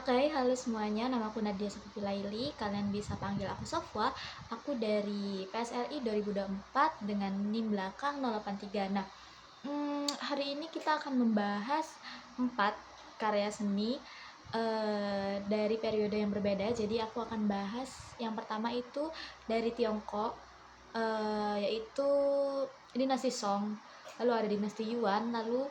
Oke, halo semuanya, namaku Nadia Laili. Kalian bisa panggil aku Sofwa. Aku dari PSLI 2024 dengan NIM belakang 083. Nah, hari ini kita akan membahas 4 karya seni dari periode yang berbeda. Jadi aku akan bahas yang pertama itu dari Tiongkok, yaitu dinasti Song. Lalu ada dinasti Yuan, lalu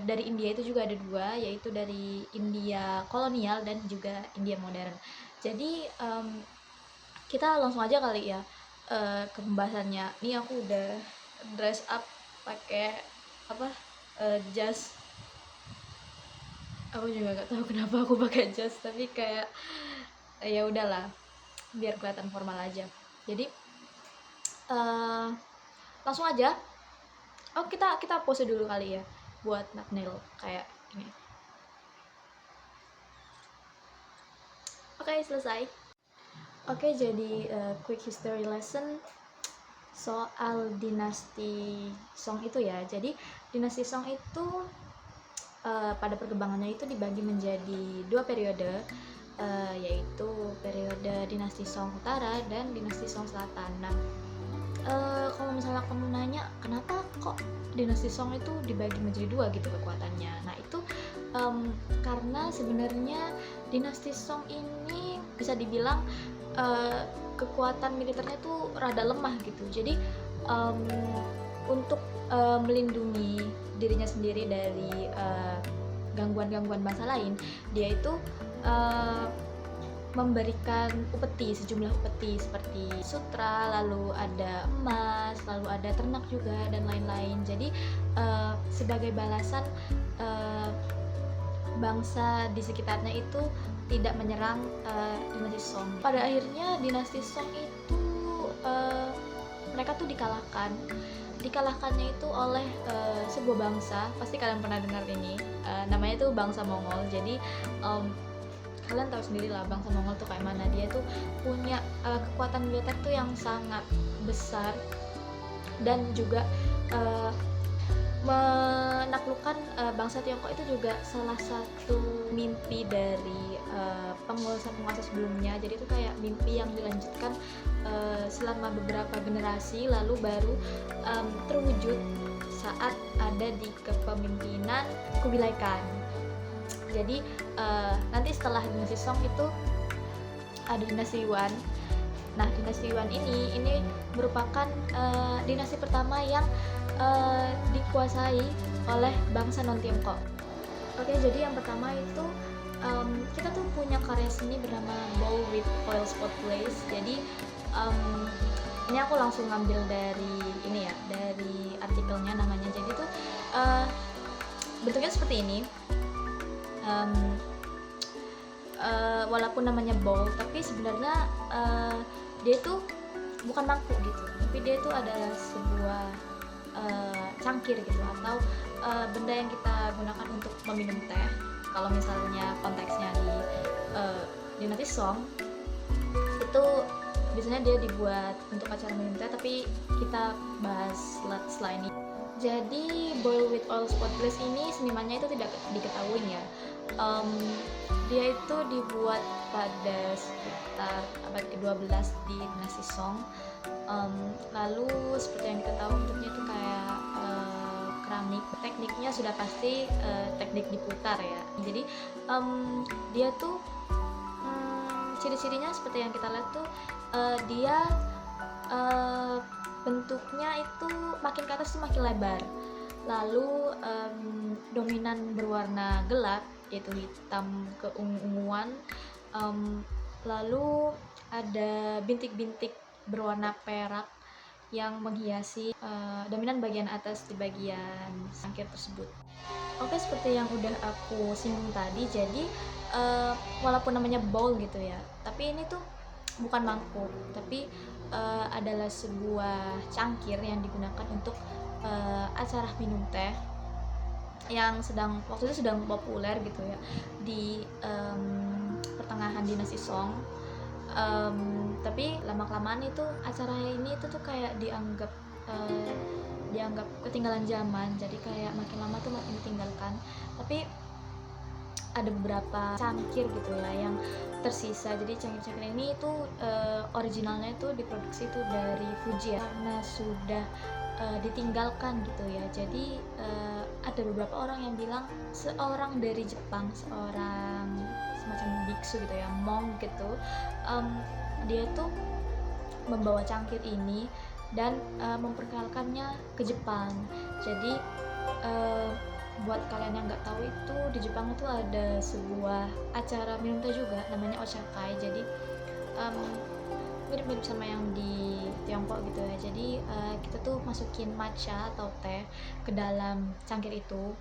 dari India itu juga ada dua, yaitu dari India kolonial dan juga India modern. Jadi kita langsung aja kali ya ke pembahasannya. Ini aku udah dress up pakai apa jas. Aku juga gak tahu kenapa aku pakai jas, tapi kayak ya udahlah, biar kelihatan formal aja. Jadi langsung aja. Oh, kita pose dulu kali ya buat thumbnail kayak ini. Oke, selesai. Oke, jadi quick history lesson soal dinasti Song itu ya. Jadi dinasti Song itu pada perkembangannya itu dibagi menjadi dua periode, yaitu periode dinasti Song Utara dan dinasti Song Selatan. Nah, kalau misalnya kamu nanya kenapa kok dinasti Song itu dibagi menjadi dua gitu kekuatannya, nah itu karena sebenarnya dinasti Song ini bisa dibilang kekuatan militernya tuh rada lemah gitu. Jadi untuk melindungi dirinya sendiri dari gangguan-gangguan bangsa lain, dia itu memberikan sejumlah upeti seperti sutra, lalu ada emas, lalu ada ternak juga dan lain-lain. Jadi sebagai balasan bangsa di sekitarnya itu tidak menyerang dinasti Song. Pada akhirnya dinasti Song itu mereka tuh dikalahkannya itu oleh sebuah bangsa. Pasti kalian pernah dengar ini, namanya tuh bangsa Mongol. Jadi kalian tahu sendiri lah bangsa Mongol tuh kayak mana. Dia tuh punya kekuatan militer tuh yang sangat besar, dan juga menaklukkan bangsa Tiongkok itu juga salah satu mimpi dari penguasa sebelumnya. Jadi itu kayak mimpi yang dilanjutkan selama beberapa generasi, lalu baru terwujud saat ada di kepemimpinan Kubilai Khan. Jadi nanti setelah dinasti Song itu ada dinasti Yuan. Nah, dinasti Yuan ini merupakan dinasti pertama yang dikuasai oleh bangsa non Tiongkok. Oke, jadi yang pertama itu kita tuh punya karya seni bernama Bowl with Oil Spot Glaze. Jadi ini aku langsung ngambil dari ini ya, dari artikelnya namanya. Jadi tuh bentuknya seperti ini. Walaupun namanya bowl, tapi sebenarnya dia itu bukan mangkuk gitu, tapi dia itu adalah sebuah cangkir gitu, atau benda yang kita gunakan untuk meminum teh. Kalau misalnya konteksnya di dinasti Song itu biasanya dia dibuat untuk acara minum teh, tapi kita bahas setelah ini. Jadi Bowl with Oil Spot Glaze ini senimannya itu tidak diketahui ya. Dia itu dibuat pada sekitar abad ke-12 di dinasti Song. Lalu seperti yang kita tahu bentuknya itu kayak keramik. Tekniknya sudah pasti teknik diputar ya. Jadi dia tuh ciri-cirinya seperti yang kita lihat tuh dia bentuknya itu makin ke atas tuh makin lebar. Lalu dominan berwarna gelap, yaitu hitam keunguan. Lalu ada bintik-bintik berwarna perak yang menghiasi dominan bagian atas di bagian cangkir tersebut. Oke, seperti yang udah aku singgung tadi, jadi walaupun namanya bowl gitu ya, tapi ini tuh bukan mangkuk, tapi adalah sebuah cangkir yang digunakan untuk acara minum teh yang waktu itu sedang populer gitu ya di pertengahan dinasti Song. Tapi lama-kelamaan itu acara ini itu tuh kayak dianggap ketinggalan zaman, jadi kayak makin lama tuh makin ditinggalkan. Tapi ada beberapa cangkir gitu ya yang tersisa. Jadi cangkir-cangkir ini itu originalnya itu diproduksi itu dari Fuji ya, karena sudah ditinggalkan gitu ya. Jadi ada beberapa orang yang bilang seorang dari Jepang, seorang semacam biksu gitu ya, monk gitu, dia tuh membawa cangkir ini dan memperkenalkannya ke Jepang. Jadi buat kalian yang nggak tahu, itu di Jepang itu ada sebuah acara minum teh juga namanya oshakai. Jadi mirip-mirip sama yang di Tiongkok gitu ya. Jadi kita tuh masukin matcha atau teh ke dalam cangkir itu,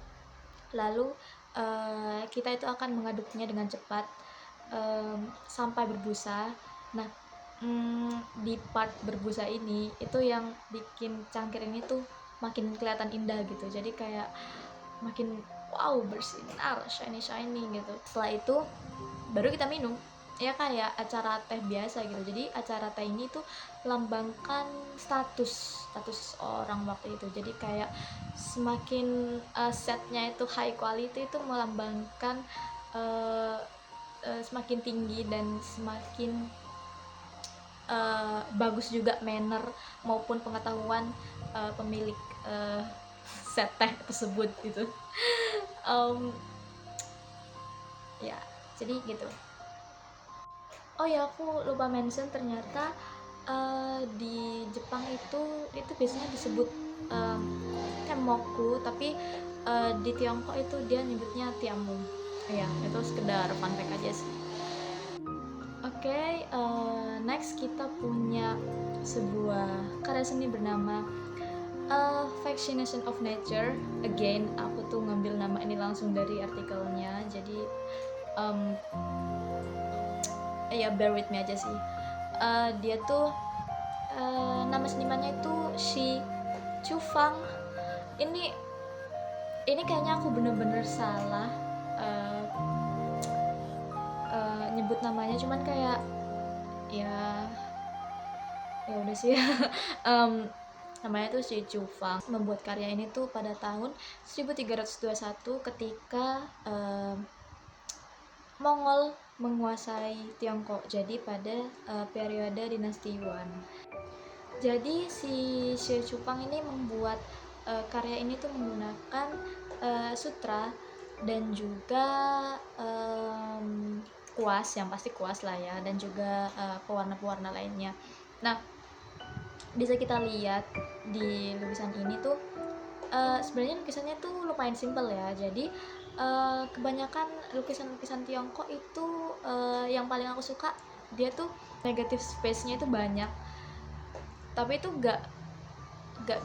lalu kita itu akan mengaduknya dengan cepat sampai berbusa. Nah, di part berbusa ini itu yang bikin cangkir ini tuh makin kelihatan indah gitu. Jadi kayak makin wow, bersinar, shiny gitu. Setelah itu baru kita minum ya, kayak acara teh biasa gitu. Jadi acara teh ini tuh melambangkan status orang waktu itu. Jadi kayak semakin setnya itu high quality, itu melambangkan semakin tinggi dan semakin bagus juga manner maupun pengetahuan pemilik set teh tersebut gitu. Ya, jadi gitu. Oh ya, aku lupa mention, ternyata di Jepang itu biasanya disebut temoku, tapi di Tiongkok itu dia nyebutnya tiamu. Ya, itu sekedar fun fact aja sih. Oke, next kita punya sebuah karya seni bernama Fascination of Nature. Again, aku tuh ngambil nama ini langsung dari artikelnya, jadi ya bear with me aja sih. Dia tuh nama senimannya itu Shi Chufang. Ini kayaknya aku bener-bener salah nyebut namanya, cuman kayak ya udah sih. Namanya tuh Shi Chufang. Membuat karya ini tuh pada tahun 1321 ketika Mongol menguasai Tiongkok. Jadi pada periode dinasti Yuan. Jadi si Shi Chufang ini membuat karya ini tuh menggunakan sutra dan juga kuas, yang pasti kuas lah ya, dan juga pewarna-pewarna lainnya. Nah, bisa kita lihat di lukisan ini tuh sebenarnya lukisannya tuh lumayan simple ya. Jadi kebanyakan lukisan-lukisan Tiongkok itu yang paling aku suka, dia tuh negative space-nya itu banyak, tapi itu gak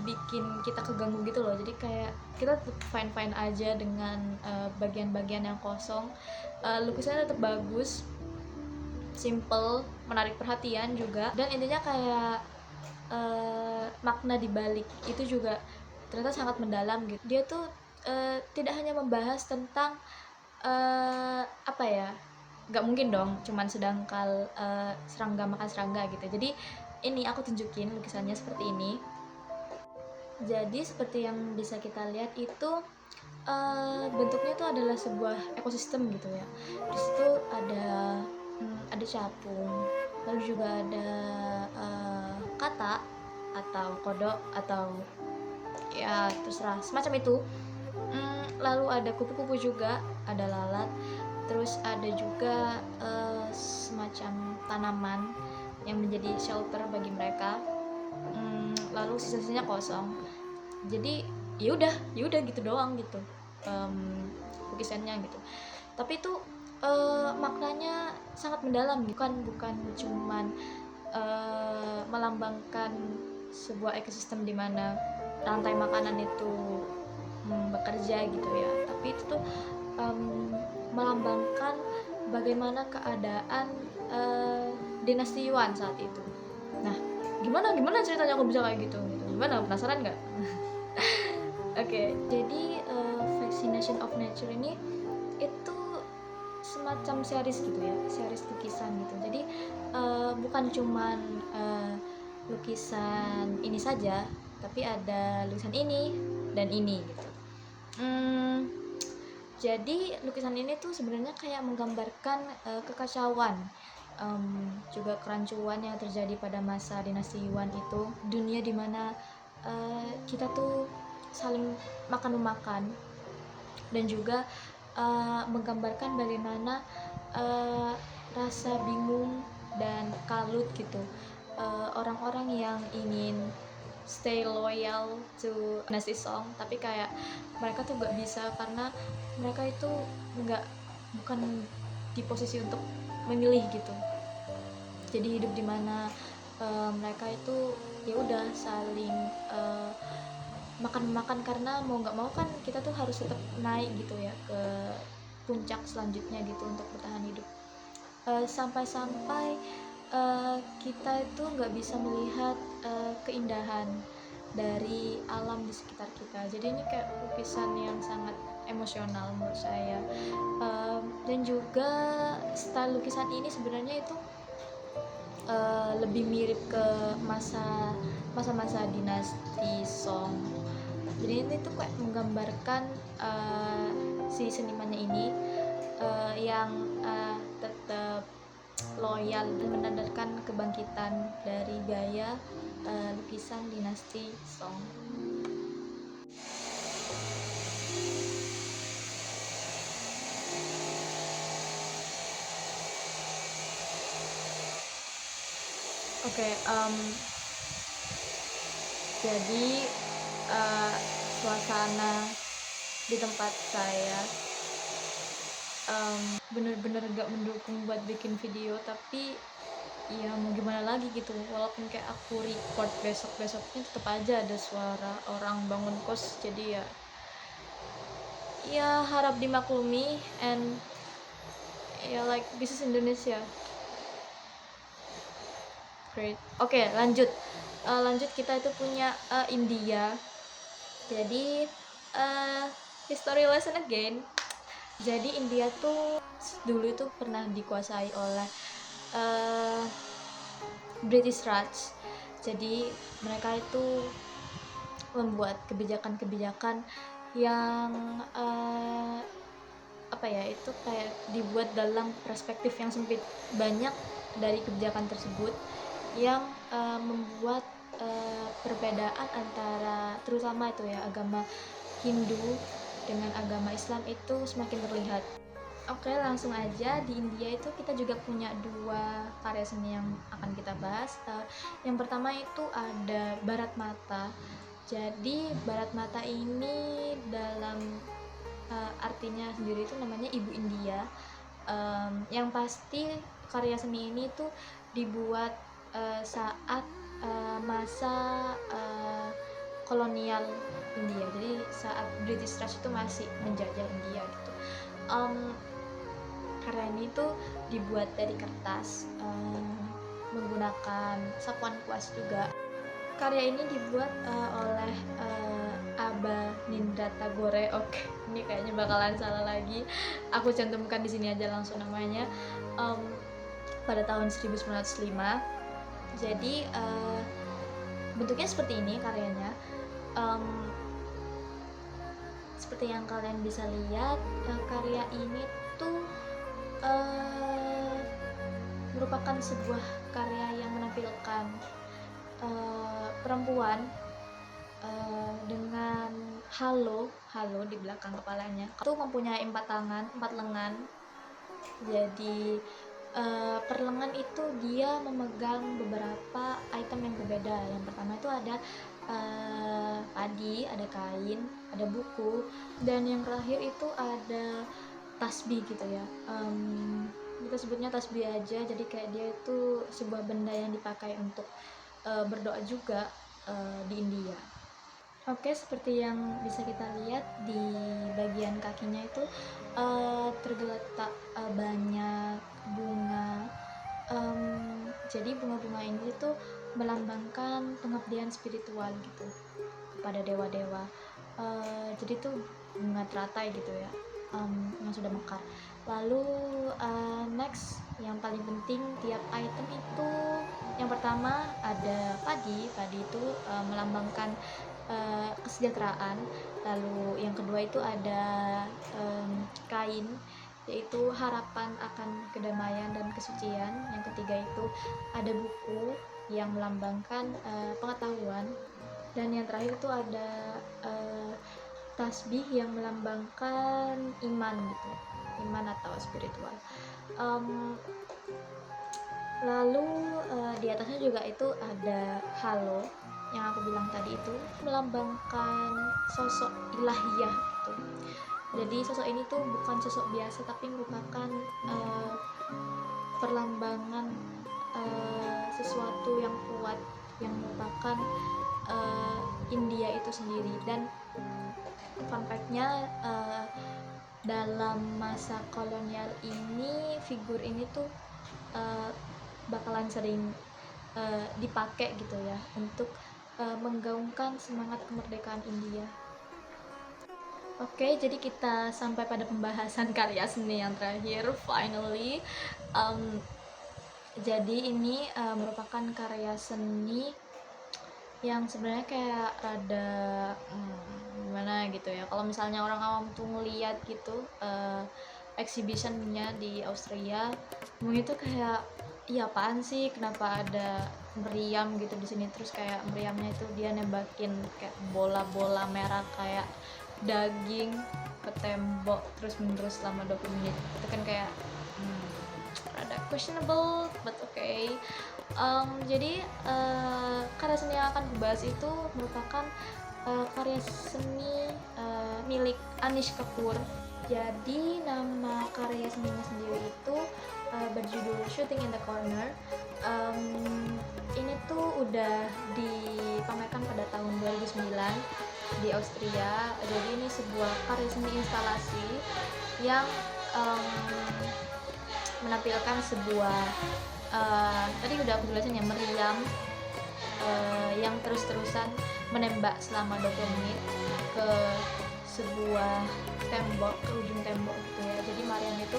bikin kita keganggu gitu loh. Jadi kayak kita tetap fine aja dengan bagian-bagian yang kosong. Lukisannya tetap bagus, simple, menarik perhatian juga, dan intinya kayak makna dibalik itu juga ternyata sangat mendalam gitu. Dia tuh tidak hanya membahas tentang apa ya, nggak mungkin dong cuman sedangkal serangga makan serangga gitu. Jadi ini aku tunjukin lukisannya seperti ini. Jadi seperti yang bisa kita lihat itu bentuknya itu adalah sebuah ekosistem gitu ya. Di situ ada capung, lalu juga ada kata atau kodok atau ya terserah semacam itu. Lalu ada kupu-kupu juga, ada lalat, terus ada juga semacam tanaman yang menjadi shelter bagi mereka. Lalu sisa-sisanya kosong. Jadi ya udah gitu doang gitu lukisannya gitu. Tapi itu maknanya sangat mendalam, bukan cuman melambangkan sebuah ekosistem di mana rantai makanan itu bekerja gitu ya, tapi itu tuh melambangkan bagaimana keadaan dinasti Yuan saat itu. Nah, gimana ceritanya aku bisa kayak gitu? Gimana, penasaran nggak? Oke, jadi Fascination of Nature ini itu semacam series gitu ya, series lukisan gitu. Jadi bukan cuman lukisan ini saja, tapi ada lukisan ini dan ini gitu. Jadi lukisan ini tuh sebenarnya kayak menggambarkan kekacauan, juga kerancuan yang terjadi pada masa dinasti Yuan itu, dunia dimana kita tuh saling makan memakan, dan juga menggambarkan bagaimana uh, rasa bingung dan kalut gitu, orang-orang yang ingin stay loyal to Dynasty Song, tapi kayak mereka tuh gak bisa karena mereka itu bukan di posisi untuk memilih gitu. Jadi hidup dimana mereka itu ya udah saling makan karena mau nggak mau kan kita tuh harus tetap naik gitu ya ke puncak selanjutnya gitu untuk bertahan hidup. Sampai-sampai kita itu nggak bisa melihat keindahan dari alam di sekitar kita. Jadi ini kayak lukisan yang sangat emosional menurut saya. Dan juga style lukisan ini sebenarnya itu lebih mirip ke masa-masa dinasti Song. Jadi ini tuh kayak menggambarkan si senimannya ini yang tetap loyal dan menandakan kebangkitan dari gaya lukisan dinasti Song. Oke, jadi suasana di tempat saya bener-bener gak mendukung buat bikin video, tapi ya mau gimana lagi gitu, walaupun kayak aku record besoknya tetap aja ada suara orang bangun kos, jadi ya harap dimaklumi. And ya like this is Indonesia. Great. Oke, lanjut kita itu punya India. Jadi history lesson again. Jadi India tuh dulu itu pernah dikuasai oleh British Raj. Jadi mereka itu membuat kebijakan-kebijakan yang itu kayak dibuat dalam perspektif yang sempit. Banyak dari kebijakan tersebut yang membuat perbedaan antara terutama itu ya agama Hindu dengan agama Islam itu semakin terlihat. Oke, langsung aja. Di India itu kita juga punya dua karya seni yang akan kita bahas. Yang pertama itu ada Bharat Mata. Jadi Bharat Mata ini dalam artinya sendiri itu namanya Ibu India. Yang pasti karya seni ini tuh dibuat saat masa kolonial India. Jadi saat British Raj itu masih menjajah India gitu. Karya ini tuh dibuat dari kertas, menggunakan sapuan kuas juga. Karya ini dibuat oleh Abanindranath Tagore. Oke, ini kayaknya bakalan salah lagi. Aku cantumkan di sini aja langsung namanya. Pada tahun 1905. Jadi bentuknya seperti ini karyanya. Seperti yang kalian bisa lihat, karya ini tuh merupakan sebuah karya yang menampilkan perempuan dengan halo di belakang kepalanya. Itu mempunyai 4 tangan, 4 lengan. Jadi per lengan itu dia memegang beberapa item yang berbeda. Yang pertama itu ada padi, ada kain, ada buku, dan yang terakhir itu ada tasbih gitu ya. Kita sebutnya tasbih aja. Jadi kayak dia itu sebuah benda yang dipakai untuk berdoa juga di India. Oke, seperti yang bisa kita lihat di bagian kakinya itu tergeletak banyak bunga. Jadi bunga-bunga ini tuh melambangkan pengabdian spiritual gitu kepada dewa-dewa. Jadi tuh bunga teratai gitu ya, yang sudah mekar. Lalu next, yang paling penting tiap item itu, yang pertama ada padi itu melambangkan kesejahteraan. Lalu yang kedua itu ada kain, yaitu harapan akan kedamaian dan kesucian. Yang ketiga itu ada buku yang melambangkan pengetahuan. Dan yang terakhir itu ada tasbih yang melambangkan iman gitu, iman atau spiritual. Lalu di atasnya juga itu ada halo yang aku bilang tadi, itu melambangkan sosok ilahiyah gitu. Jadi sosok ini tuh bukan sosok biasa, tapi merupakan perlambangan sesuatu yang kuat, yang merupakan India itu sendiri. Dan fun fact-nya, dalam masa kolonial ini figur ini tuh bakalan sering dipakai gitu ya, untuk menggaungkan semangat kemerdekaan India. Oke, jadi kita sampai pada pembahasan karya seni yang terakhir, finally. Jadi ini merupakan karya seni yang sebenarnya kayak rada gimana gitu ya. Kalau misalnya orang awam tuh ngeliat gitu exhibitionnya di Austria, mungkin itu kayak, iya apaan sih, kenapa ada meriam gitu di sini, terus kayak meriamnya itu dia nembakin kayak bola-bola merah kayak daging ke tembok terus menerus selama 20 menit. Itu kan kayak rada questionable, but okay. Jadi karya seni yang akan dibahas itu merupakan karya seni milik Anish Kapoor. Jadi nama karya seninya sendiri itu berjudul Shooting in the Corner. Ini tuh udah dipamerkan pada tahun 2009 di Austria. Jadi ini sebuah karya seni instalasi yang menampilkan sebuah tadi udah aku jelasin ya, meriam yang terus-terusan menembak selama 20 menit ke sebuah tembok, ke ujung tembok gitu ya. Jadi meriam itu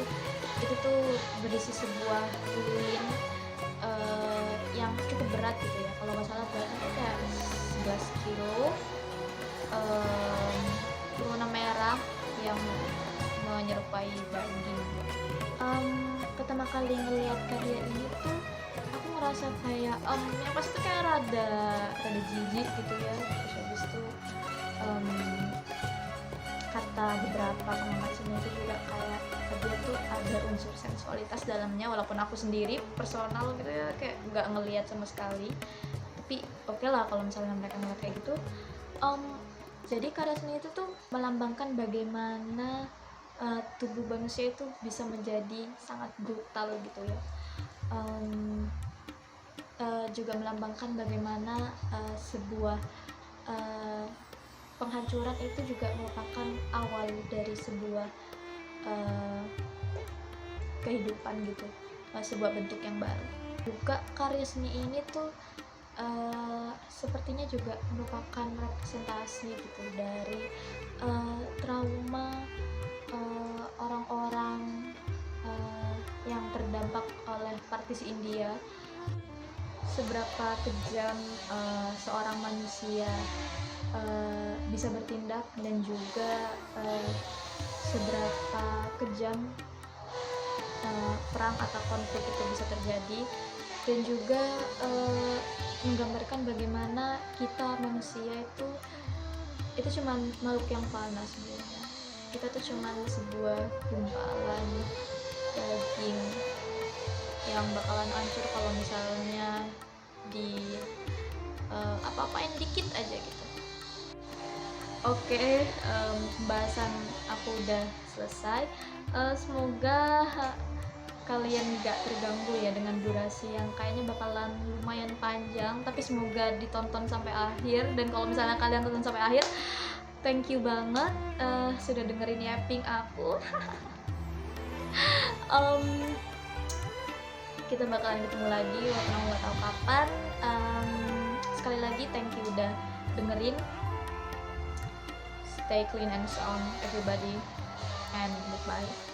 tuh berisi sebuah lilin yang cukup berat gitu ya. Kalau nggak salah beratnya itu kayak 11 kilo, berwarna merah yang menyerupai daging. Pertama kali ngeliat karya ini tuh aku ngerasa kayak yang pasti tuh kayak rada jijik gitu ya. Terus habis itu kata beberapa pengamat seni itu juga kayak dia tuh ada unsur sensualitas dalamnya, walaupun aku sendiri personal gitu ya kayak nggak ngelihat sama sekali. Tapi oke lah kalau misalnya mereka ngeliat kayak gitu. Jadi karya seni itu tuh melambangkan bagaimana tubuh manusia itu bisa menjadi sangat brutal gitu ya. Juga melambangkan bagaimana sebuah penghancuran itu juga merupakan awal dari sebuah kehidupan gitu, sebuah bentuk yang baru. Juga karya seni ini tuh sepertinya juga merupakan representasi gitu dari trauma orang-orang yang terdampak oleh partisi India. Seberapa kejam seorang manusia bisa bertindak, dan juga seberapa kejam perang atau konflik itu bisa terjadi, dan juga menggambarkan bagaimana kita manusia itu cuma makhluk yang fana sebenarnya. Kita tuh cuma sebuah gumpalan daging yang bakalan hancur kalau misalnya di apa-apain dikit aja gitu. Oke, pembahasan aku udah selesai. Semoga kalian gak terganggu ya dengan durasi yang kayaknya bakalan lumayan panjang, tapi semoga ditonton sampai akhir. Dan kalau misalnya kalian tonton sampai akhir, thank you banget sudah dengerin yapping aku. Kita bakalan ketemu lagi walaupun aku gak tahu kapan. Sekali lagi thank you udah dengerin. Stay clean and sound everybody, and goodbye.